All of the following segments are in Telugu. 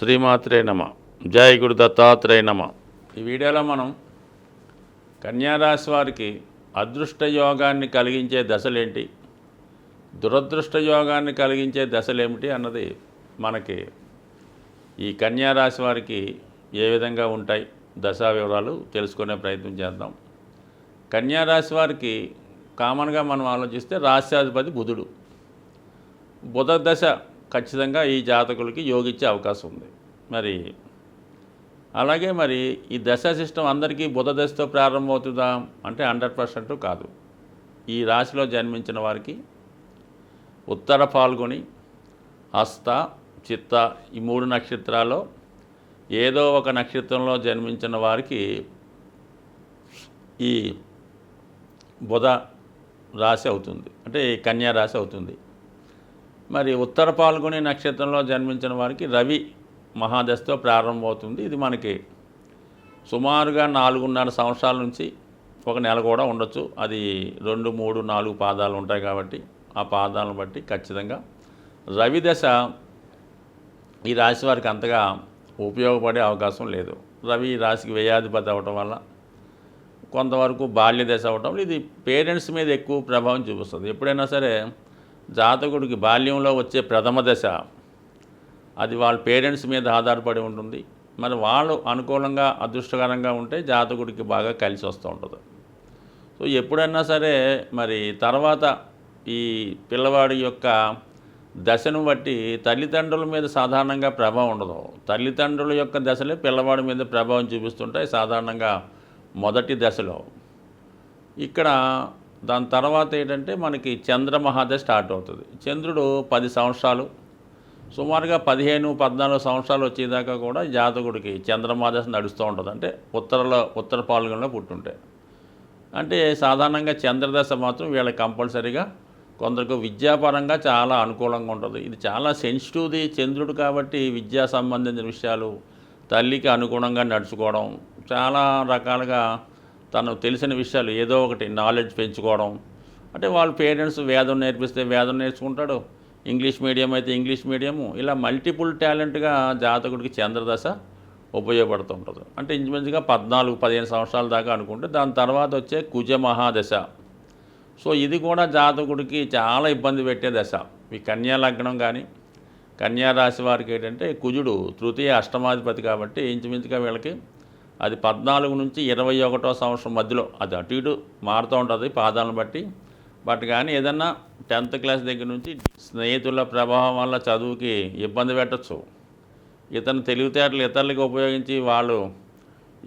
శ్రీమాత్రే నమ. జై గురు దత్తాత్రేయ నమ. ఈ వీడియోలో మనం కన్యారాశి వారికి అదృష్ట యోగాన్ని కలిగించే దశలేంటి, దురదృష్ట యోగాన్ని కలిగించే దశలేమిటి అన్నది మనకి ఈ కన్యారాశి వారికి ఏ విధంగా ఉంటాయి దశా వివరాలు తెలుసుకునే ప్రయత్నం చేద్దాం. కన్యారాశి వారికి కామన్గా మనం ఆలోచిస్తే రాశ్యాధిపతి బుధుడు. బుధ దశ ఖచ్చితంగా ఈ జాతకులకి యోగిచ్చే అవకాశం ఉంది. అలాగే ఈ దశా సిస్టమ్ అందరికీ బుధ దశతో ప్రారంభమవుతుందా అంటే 100% కాదు. ఈ రాశిలో జన్మించిన వారికి ఉత్తర ఫాల్గుని, హస్త, చిత్త ఈ 3 నక్షత్రాల్లో ఏదో ఒక నక్షత్రంలో జన్మించిన వారికి ఈ బుధ రాశి అవుతుంది, అంటే కన్యా రాశి అవుతుంది. ఉత్తర పాల్గొని నక్షత్రంలో జన్మించిన వారికి రవి మహాదశతో ప్రారంభమవుతుంది. ఇది మనకి సుమారుగా 4.5 సంవత్సరాల నుంచి 1 నెల కూడా ఉండొచ్చు. అది 2, 3, 4 పాదాలు ఉంటాయి కాబట్టి ఆ పాదాలను బట్టి ఖచ్చితంగా రవి దశ ఈ రాశి వారికి అంతగా ఉపయోగపడే అవకాశం లేదు. రవి ఈ రాశికి వ్యయాధిపతి అవ్వటం వల్ల కొంతవరకు బాల్య దశ అవ్వటం, ఇది పేరెంట్స్ మీద ఎక్కువ ప్రభావం చూపిస్తుంది. ఎప్పుడైనా సరే జాతకుడికి బాల్యంలో వచ్చే ప్రథమ దశ అది వాళ్ళ పేరెంట్స్ మీద ఆధారపడి ఉంటుంది. వాళ్ళు అనుకూలంగా అదృష్టకరంగా ఉంటే జాతకుడికి బాగా కలిసి వస్తూ ఉంటుంది. సో ఎప్పుడైనా సరే తర్వాత ఈ పిల్లవాడి యొక్క దశను బట్టి తల్లిదండ్రుల మీద సాధారణంగా ప్రభావం ఉండదు. తల్లిదండ్రుల యొక్క దశలే పిల్లవాడి మీద ప్రభావం చూపిస్తుంటాయి సాధారణంగా మొదటి దశలో. ఇక్కడ దాని తర్వాత ఏంటంటే మనకి చంద్ర మహాదశ స్టార్ట్ అవుతుంది. చంద్రుడు 10 సంవత్సరాలు సుమారుగా 15-14 సంవత్సరాలు వచ్చేదాకా కూడా జాతకుడికి చంద్రమహాదశ నడుస్తూ ఉంటుంది. అంటే ఉత్తర పాల్గొనలో పుట్టుంటే అంటే సాధారణంగా చంద్రదశ మాత్రం వీళ్ళకి కంపల్సరీగా కొందరికి విద్యాపరంగా చాలా అనుకూలంగా ఉంటుంది. ఇది చాలా సెన్సిటివ్ది చంద్రుడు కాబట్టి విద్యా సంబంధించిన విషయాలు తల్లికి అనుగుణంగా నడుచుకోవడం, చాలా రకాలుగా తను తెలిసిన విషయాలు ఏదో ఒకటి నాలెడ్జ్ పెంచుకోవడం, అంటే వాళ్ళ పేరెంట్స్ వేదం నేర్పిస్తే వేదం నేర్చుకుంటాడు, ఇంగ్లీష్ మీడియం అయితే ఇంగ్లీష్ మీడియము, ఇలా మల్టిపుల్ టాలెంట్గా జాతకుడికి చంద్రదశ ఉపయోగపడుతూ ఉంటుంది. అంటే ఇంచుమించుగా 14-15 సంవత్సరాల దాకా అనుకుంటే దాని తర్వాత వచ్చే కుజ మహాదశ. సో ఇది కూడా జాతకుడికి చాలా ఇబ్బంది పెట్టే దశ. ఈ కన్యా లగ్నం కానీ కన్యా రాశి వారికి ఏంటంటే కుజుడు తృతీయ అష్టమాధిపతి కాబట్టి ఇంచుమించుగా వీళ్ళకి అది 14 నుంచి 21వ సంవత్సరం మధ్యలో అది అటు ఇటు మారుతూ ఉంటుంది పాదాలను బట్టి. కానీ ఏదన్నా 10th క్లాస్ దగ్గర నుంచి స్నేహితుల ప్రభావం వల్ల చదువుకి ఇబ్బంది పెట్టచ్చు, ఇతను తెలివితేటలు ఇతరులకి ఉపయోగించి వాళ్ళు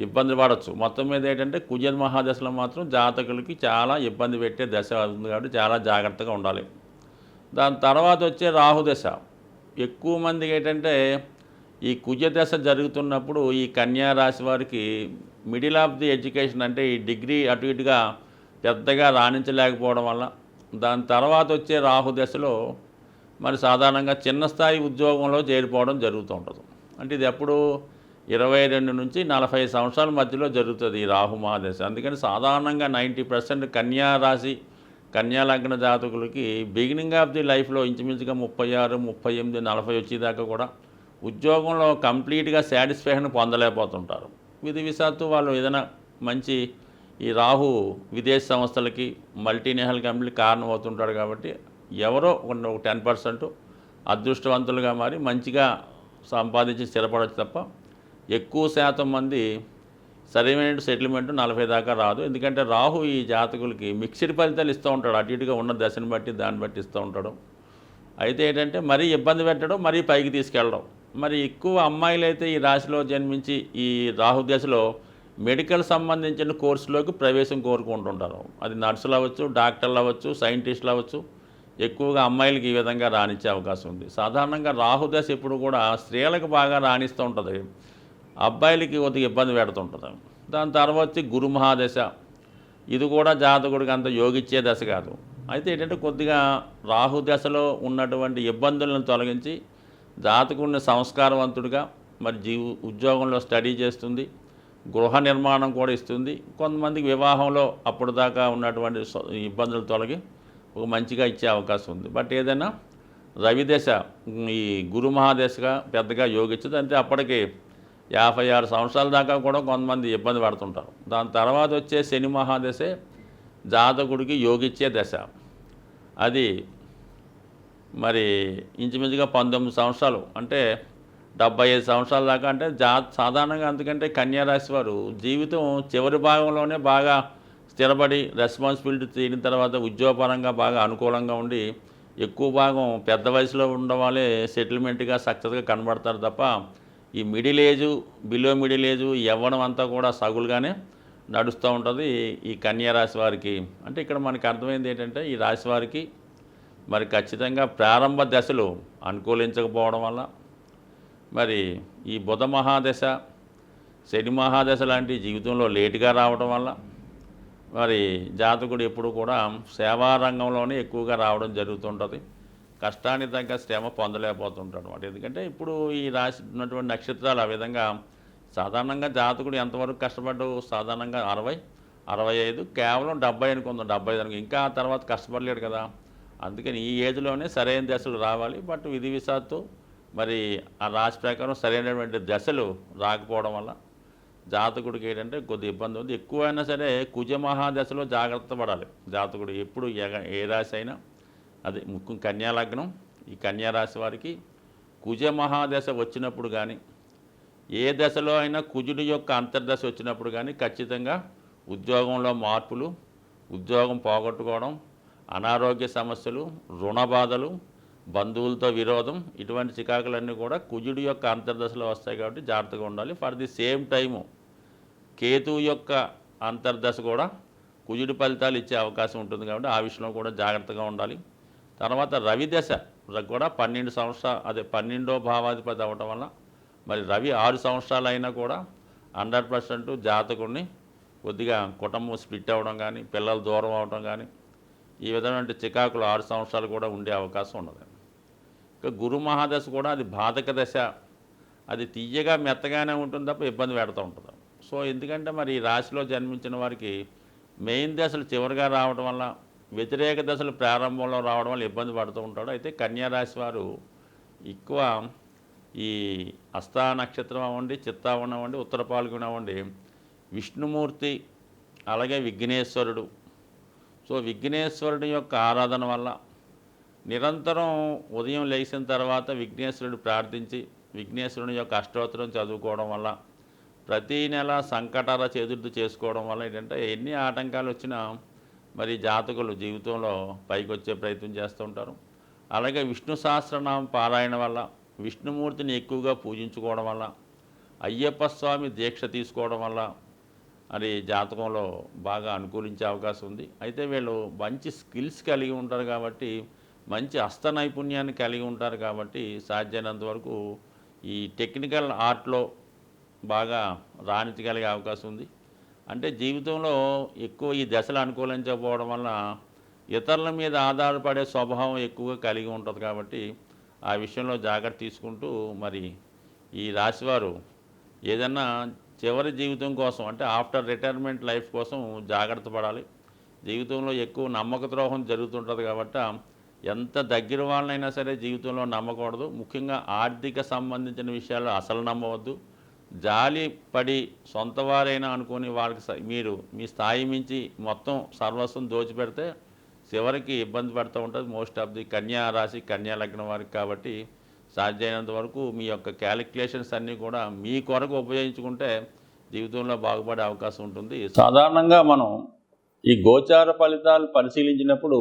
ఇబ్బంది పడవచ్చు. మొత్తం మీద ఏంటంటే కుజ మహాదశలో మాత్రం జాతకులకి చాలా ఇబ్బంది పెట్టే దశ అవుతుంది కాబట్టి చాలా జాగ్రత్తగా ఉండాలి. దాని తర్వాత వచ్చే రాహుదశ. ఎక్కువ మందికి ఏంటంటే ఈ కుజ దశ జరుగుతున్నప్పుడు ఈ కన్యా రాశి వారికి మిడిల్ ఆఫ్ ది ఎడ్యుకేషన్ అంటే ఈ డిగ్రీ అటు ఇటుగా పెద్దగా రాణించలేకపోవడం వల్ల దాని తర్వాత వచ్చే రాహు దశలో సాధారణంగా చిన్న స్థాయి ఉద్యోగంలో చేరిపోవడం జరుగుతూ ఉంటుంది. అంటే ఇది ఎప్పుడు 22 నుంచి 40 సంవత్సరాల మధ్యలో జరుగుతుంది ఈ రాహు మహాదశ. అందుకని సాధారణంగా 90% కన్యా రాశి కన్యా లగ్న జాతకులకి బిగినింగ్ ఆఫ్ ది లైఫ్లో ఇంచుమించుగా 36, 38, 40 వచ్చేదాకా కూడా ఉద్యోగంలో కంప్లీట్గా సాటిస్ఫాక్షన్ పొందలేకపోతుంటారు. విధివశాత్తు వాళ్ళు ఏదైనా మంచి ఈ రాహు విదేశ సంస్థలకి మల్టీనేషనల్ కంపెనీకి కారణం అవుతుంటాడు కాబట్టి ఎవరో ఒక 10% అదృష్టవంతులుగా మారి మంచిగా సంపాదించి స్థిరపడవచ్చు తప్ప ఎక్కువ శాతం మంది సరైన సెటిల్మెంట్ 40 దాకా రాదు. ఎందుకంటే రాహు ఈ జాతకులకి మిక్స్డ్ ఫలితాలు ఇస్తూ ఉంటాడు, అటు ఇటుగా ఉన్న దశను బట్టి దాన్ని బట్టి ఇస్తూ ఉంటాడు. అయితే ఏంటంటే మరీ ఇబ్బంది పెట్టడం, మరీ పైకి తీసుకెళ్ళడం. ఎక్కువ అమ్మాయిలు అయితే ఈ రాశిలో జన్మించి ఈ రాహు దశలో మెడికల్ సంబంధించిన కోర్సులోకి ప్రవేశం కోరుకుంటుంటారు. అది నర్సులు అవ్వచ్చు, డాక్టర్లు అవ్వచ్చు, సైంటిస్టులు అవ్వచ్చు. ఎక్కువగా అమ్మాయిలకి ఈ విధంగా రాణించే అవకాశం ఉంది. సాధారణంగా రాహు దశ ఇప్పుడు కూడా స్త్రీలకు బాగా రాణిస్తూ ఉంటుంది, అబ్బాయిలకి కొద్దిగా ఇబ్బంది పెడుతుంటుంది. దాని తర్వాత వచ్చి గురు మహాదశ. ఇది కూడా జాతకుడికి అంత యోగిచ్చే దశ కాదు. అయితే ఏంటంటే కొద్దిగా రాహు దశలో ఉన్నటువంటి ఇబ్బందులను తొలగించి జాతకుడిని సంస్కారవంతుడిగా ఉద్యోగంలో స్టడీ చేస్తుంది, గృహ నిర్మాణం కూడా ఇస్తుంది. కొంతమందికి వివాహంలో అప్పుడు దాకా ఉన్నటువంటి ఇబ్బందులు తొలగి ఒక మంచిగా ఇచ్చే అవకాశం ఉంది. ఏదైనా రవి దశ ఈ గురు మహాదశగా పెద్దగా యోగించదు. అంటే అప్పటికి 56 సంవత్సరాల దాకా కూడా కొంతమంది ఇబ్బంది పడుతుంటారు. దాని తర్వాత వచ్చే శని మహాదశే జాతకుడికి యోగిచ్చే దశ. అది మరి ఇంచుమించుగా 19 సంవత్సరాలు, అంటే 75 సంవత్సరాల దాకా. అంటే సాధారణంగా అందుకంటే కన్యారాశి వారు జీవితం చివరి భాగంలోనే బాగా స్థిరపడి రెస్పాన్సిబిలిటీ తీరిన తర్వాత ఉద్యోగపరంగా బాగా అనుకూలంగా ఉండి ఎక్కువ భాగం పెద్ద వయసులో ఉండడం వాళ్ళే సెటిల్మెంట్గా సక్సెస్గా కనబడతారు తప్ప ఈ middle age, below middle age, యవ్వనం అంతా కూడా సగులుగానే నడుస్తూ ఉంటుంది ఈ కన్యారాశి వారికి. అంటే ఇక్కడ మనకు అర్థమైంది ఏంటంటే ఈ రాశి వారికి మరి ఖచ్చితంగా ప్రారంభ దశలు అనుకూలించకపోవడం వల్ల, మరి ఈ బుధ మహాదశ, శని మహాదశ లాంటి జీవితంలో లేటుగా రావడం వల్ల మరి జాతకుడు ఎప్పుడు కూడా సేవా రంగంలోనే ఎక్కువగా రావడం జరుగుతుంటుంది. కష్టానికి తగ్గ శ్రమ పొందలేకపోతుంటాడు అన్నమాట. ఎందుకంటే ఇప్పుడు ఈ రాశి ఉన్నటువంటి నక్షత్రాలు ఆ విధంగా సాధారణంగా జాతకుడు ఎంతవరకు కష్టపడ్డు, సాధారణంగా 60, 65, కేవలం 70 అనుకుందాం, 75 ఇంకా ఆ తర్వాత కష్టపడలేడు కదా. అందుకని ఈ ఏజ్లోనే సరైన దశలు రావాలి. బట్ విధి విశాత్తు మరి ఆ రాశి ప్రకారం సరైనటువంటి దశలు రాకపోవడం వల్ల జాతకుడికి ఏంటంటే కొద్ది ఇబ్బంది ఉంది. ఎక్కువైనా సరే కుజ మహాదశలో జాగ్రత్త పడాలి జాతకుడు. ఎప్పుడు ఏ రాశి అయినా, అది ముఖ్యం కన్యాలగ్నం, ఈ కన్యారాశి వారికి కుజ మహాదశ వచ్చినప్పుడు కానీ, ఏ దశలో అయినా కుజుడి యొక్క అంతర్దశ వచ్చినప్పుడు కానీ ఖచ్చితంగా ఉద్యోగంలో మార్పులు, ఉద్యోగం పోగొట్టుకోవడం, అనారోగ్య సమస్యలు, రుణ బాధలు, బంధువులతో విరోధం, ఇటువంటి చికాకులన్నీ కూడా కుజుడి యొక్క అంతర్దశలో వస్తాయి. కాబట్టి జాగ్రత్తగా ఉండాలి. ఫర్ ది సేమ్ టైము కేతువు యొక్క అంతర్దశ కూడా కుజుడి ఫలితాలు ఇచ్చే అవకాశం ఉంటుంది. కాబట్టి ఆ విషయంలో కూడా జాగ్రత్తగా ఉండాలి. తర్వాత రవి దశ కూడా 12 సంవత్సరాలు, అదే 12వ భావాధిపతి అవ్వటం వల్ల మరి రవి 6 సంవత్సరాలు అయినా కూడా 100% జాతకుడిని కొద్దిగా కుటుంబం స్ప్లిట్ అవ్వడం కానీ, పిల్లలు దూరం అవడం కానీ, ఈ విధమైన చికాకులు 6 సంవత్సరాలు కూడా ఉండే అవకాశం ఉన్నది. ఇక గురు మహాదశ కూడా అది బాధక దశ, అది తీయగా మెత్తగానే ఉంటుంది తప్ప ఇబ్బంది పెడుతూ ఉంటుంది. సో ఎందుకంటే మరి ఈ రాశిలో జన్మించిన వారికి మెయిన్ దశలు చివరిగా రావడం వల్ల, వ్యతిరేక దశలు ప్రారంభంలో రావడం వల్ల ఇబ్బంది పడుతూ ఉంటాడు. అయితే కన్యారాశి వారు ఎక్కువ ఈ హస్తా నక్షత్రం అవ్వండి, చిత్తా అవ్వండి, ఉత్తర పాల్గొన అవ్వండి, విష్ణుమూర్తి అలాగే విఘ్నేశ్వరుడు. సో విఘ్నేశ్వరుడి యొక్క ఆరాధన వల్ల నిరంతరం ఉదయం లేచిన తర్వాత విఘ్నేశ్వరుడు ప్రార్థించి విఘ్నేశ్వరుని యొక్క అష్టోత్తరం చదువుకోవడం వల్ల, ప్రతీ నెల సంకటాల చతుర్థి చేసుకోవడం వల్ల ఏంటంటే ఎన్ని ఆటంకాలు వచ్చినా మరి జాతకులు జీవితంలో పైకి వచ్చే ప్రయత్నం చేస్తూ ఉంటారు. అలాగే విష్ణు సహస్రనామ పారాయణ వల్ల, విష్ణుమూర్తిని ఎక్కువగా పూజించుకోవడం వల్ల, అయ్యప్ప స్వామి దీక్ష తీసుకోవడం వల్ల అది జాతకంలో బాగా అనుకూలించే అవకాశం ఉంది. అయితే వీళ్ళు మంచి స్కిల్స్ కలిగి ఉంటారు కాబట్టి, మంచి హస్త నైపుణ్యాన్ని కలిగి ఉంటారు కాబట్టి సాధ్యమైనంత వరకు ఈ టెక్నికల్ ఆర్ట్లో బాగా రాణించగలిగే అవకాశం ఉంది. అంటే జీవితంలో ఎక్కువ ఈ దశలు అనుకూలించకపోవడం వల్ల ఇతరుల మీద ఆధారపడే స్వభావం ఎక్కువగా కలిగి ఉంటుంది. కాబట్టి ఆ విషయంలో జాగ్రత్త తీసుకుంటూ మరి ఈ రాశివారు ఏదన్నా చివరి జీవితం కోసం, అంటే ఆఫ్టర్ రిటైర్మెంట్ లైఫ్ కోసం జాగ్రత్త పడాలి. జీవితంలో ఎక్కువ నమ్మక ద్రోహం జరుగుతుంటుంది కాబట్టి ఎంత దగ్గర వాళ్ళనైనా సరే జీవితంలో నమ్మకూడదు. ముఖ్యంగా ఆర్థిక సంబంధించిన విషయాలు అసలు నమ్మవద్దు. జాలి పడి సొంత వారైనా అనుకుని వాళ్ళకి మీరు మీ స్థాయి మించి మొత్తం సర్వస్వం దోచిపెడితే చివరికి ఇబ్బంది పడుతూ ఉంటుంది మోస్ట్ ఆఫ్ ది కన్యా రాశి, కన్యా లగ్నం వారికి. కాబట్టి సాధ్యమైనంత వరకు మీ యొక్క క్యాలిక్యులేషన్స్ అన్నీ కూడా మీ కొరకు ఉపయోగించుకుంటే జీవితంలో బాగుపడే అవకాశం ఉంటుంది. సాధారణంగా మనం ఈ గోచార ఫలితాలు పరిశీలించినప్పుడు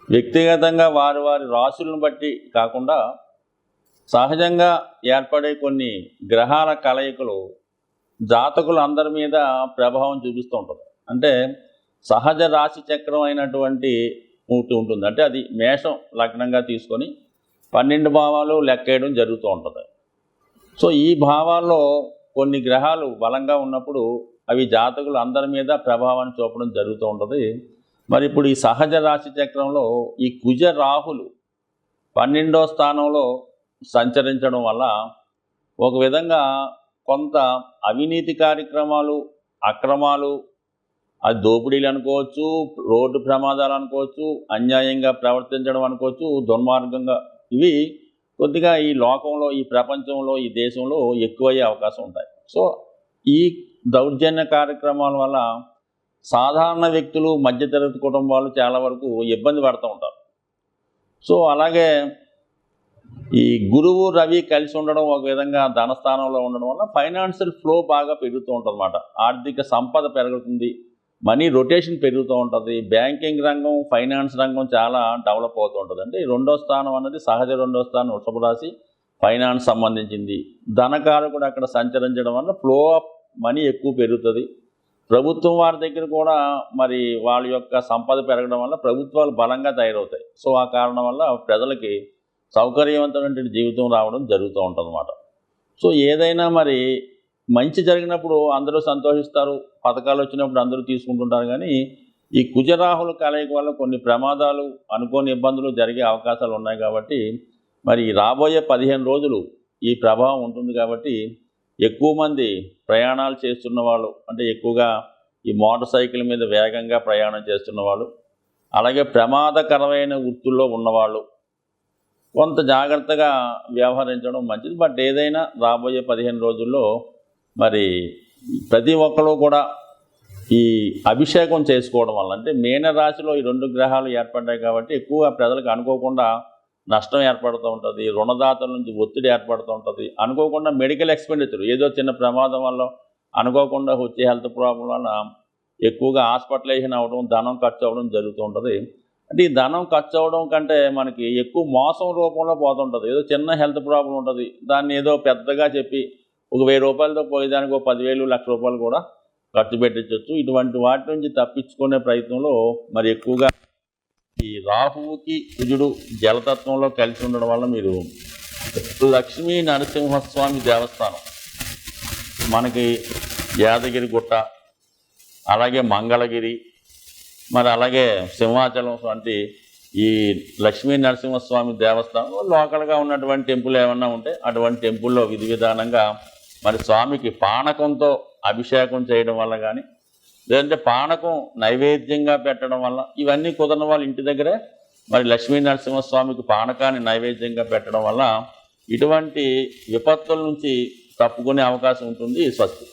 వ్యక్తిగతంగా వారి వారి రాశులను బట్టి కాకుండా సహజంగా ఏర్పడే కొన్ని గ్రహాల కలయికలు జాతకులు అందరి మీద ప్రభావం చూపిస్తూ ఉంటుంది. అంటే సహజ రాశి చక్రం అయినటువంటి ఉంటుంది. అంటే అది మేషం లగ్నంగా తీసుకొని 12 భావాలు లెక్కేయడం జరుగుతూ ఉంటుంది. సో ఈ భావాల్లో కొన్ని గ్రహాలు బలంగా ఉన్నప్పుడు అవి జాతకులు అందరి మీద ప్రభావాన్ని చూపడం జరుగుతూ ఉంటుంది. మరి ఇప్పుడు ఈ సహజ రాశి చక్రంలో ఈ కుజ రాహులు 12వ స్థానంలో సంచరించడం వల్ల ఒక విధంగా కొంత అవినీతి కార్యక్రమాలు, అక్రమాలు, అది దోపిడీలు అనుకోవచ్చు, రోడ్డు ప్రమాదాలు అనుకోవచ్చు, అన్యాయంగా ప్రవర్తించడం అనుకోవచ్చు, దుర్మార్గంగా, ఇవి కొద్దిగా ఈ లోకంలో, ఈ ప్రపంచంలో, ఈ దేశంలో ఎక్కువయ్యే అవకాశం ఉంటాయి. సో ఈ దౌర్జన్య కార్యక్రమాల వల్ల సాధారణ వ్యక్తులు, మధ్యతరగతి కుటుంబాలు చాలా వరకు ఇబ్బంది పడుతూ ఉంటారు. సో అలాగే ఈ గురువు రవి కలిసి ఉండడం ఒక విధంగా ధనస్థానంలో ఉండడం వల్ల ఫైనాన్షియల్ ఫ్లో బాగా పెరుగుతూ ఉంటుంది అన్నమాట. ఆర్థిక సంపద పెరుగుతుంది, మనీ రొటేషన్ పెరుగుతూ ఉంటుంది, బ్యాంకింగ్ రంగం, ఫైనాన్స్ రంగం చాలా డెవలప్ అవుతూ ఉంటుంది. అంటే రెండో స్థానం అన్నది సహజ రెండో స్థానం వృషభ రాశి, ఫైనాన్స్ సంబంధించింది. ధనకారకుడు అక్కడ సంచరించడం వల్ల ఫ్లో ఆఫ్ మనీ ఎక్కువ పెరుగుతుంది. ప్రభుత్వం వారి దగ్గర కూడా మరి వాళ్ళ యొక్క సంపద పెరగడం వల్ల ప్రభుత్వాలు బలంగా తయారవుతాయి. సో ఆ కారణం వల్ల ప్రజలకి సౌకర్యవంతమైన జీవితం రావడం జరుగుతూ ఉంటుంది అన్నమాట. సో ఏదైనా మరి మంచి జరిగినప్పుడు అందరూ సంతోషిస్తారు, పథకాలు వచ్చినప్పుడు అందరూ తీసుకుంటుంటారు. కానీ ఈ కుజరాహుల కలయిక వల్ల కొన్ని ప్రమాదాలు, అనుకోని ఇబ్బందులు జరిగే అవకాశాలు ఉన్నాయి. కాబట్టి మరి రాబోయే 15 రోజులు ఈ ప్రభావం ఉంటుంది. కాబట్టి ఎక్కువ మంది ప్రయాణాలు చేస్తున్న వాళ్ళు, అంటే ఎక్కువగా ఈ మోటార్ సైకిల్ మీద వేగంగా ప్రయాణం చేస్తున్న వాళ్ళు, అలాగే ప్రమాదకరమైన వృత్తుల్లో ఉన్నవాళ్ళు కొంత జాగ్రత్తగా వ్యవహరించడం మంచిది. బట్ ఏదైనా రాబోయే 15 రోజుల్లో మరి ప్రతి ఒక్కరు కూడా ఈ అభిషేకం చేసుకోవడం వల్ల, అంటే మీనరాశిలో ఈ 2 గ్రహాలు ఏర్పడ్డాయి కాబట్టి ఎక్కువ ప్రజలకు అనుకోకుండా నష్టం ఏర్పడుతూ ఉంటుంది, రుణదాతల నుంచి ఒత్తిడి ఏర్పడుతూ ఉంటుంది, అనుకోకుండా మెడికల్ ఎక్స్పెండిచర్, ఏదో చిన్న ప్రమాదం వల్ల అనుకోకుండా వచ్చే హెల్త్ ప్రాబ్లం వల్ల ఎక్కువగా హాస్పిటలైజేషన్ అవ్వడం, ధనం ఖర్చు అవ్వడం జరుగుతూ ఉంటుంది. అంటే ఈ ధనం ఖర్చు అవ్వడం కంటే మనకి ఎక్కువ మోసం రూపంలో పోతుంటుంది. ఏదో చిన్న హెల్త్ ప్రాబ్లం ఉంటుంది, దాన్ని ఏదో పెద్దగా చెప్పి ఒక 1000 రూపాయలతో పోయేదానికి ఒక 10,000, 1,00,000 రూపాయలు కూడా ఖర్చు పెట్టించవచ్చు. ఇటువంటి వాటి నుంచి తప్పించుకునే ప్రయత్నంలో మరి ఎక్కువగా ఈ రాహువుకి కుజుడు జలతత్వంలో కలిసి ఉండడం వల్ల మీరు లక్ష్మీ నరసింహస్వామి దేవస్థానం, మనకి యాదగిరి గుట్ట, అలాగే మంగళగిరి, మరి అలాగే సింహాచలం వంటి ఈ లక్ష్మీ నరసింహస్వామి దేవస్థానంలో లోకల్గా ఉన్నటువంటి టెంపుల్ ఏమన్నా ఉంటే అటువంటి టెంపుల్లో విధి విధానంగా మరి స్వామికి పానకంతో అభిషేకం చేయడం వల్ల కానీ, లేదంటే పానకం నైవేద్యంగా పెట్టడం వల్ల, ఇవన్నీ కుదరని వాళ్ళు ఇంటి దగ్గరే మరి లక్ష్మీ నరసింహస్వామికి పానకాన్ని నైవేద్యంగా పెట్టడం వల్ల ఇటువంటి విపత్తుల నుంచి తప్పుకునే అవకాశం ఉంటుంది. స్వస్తి.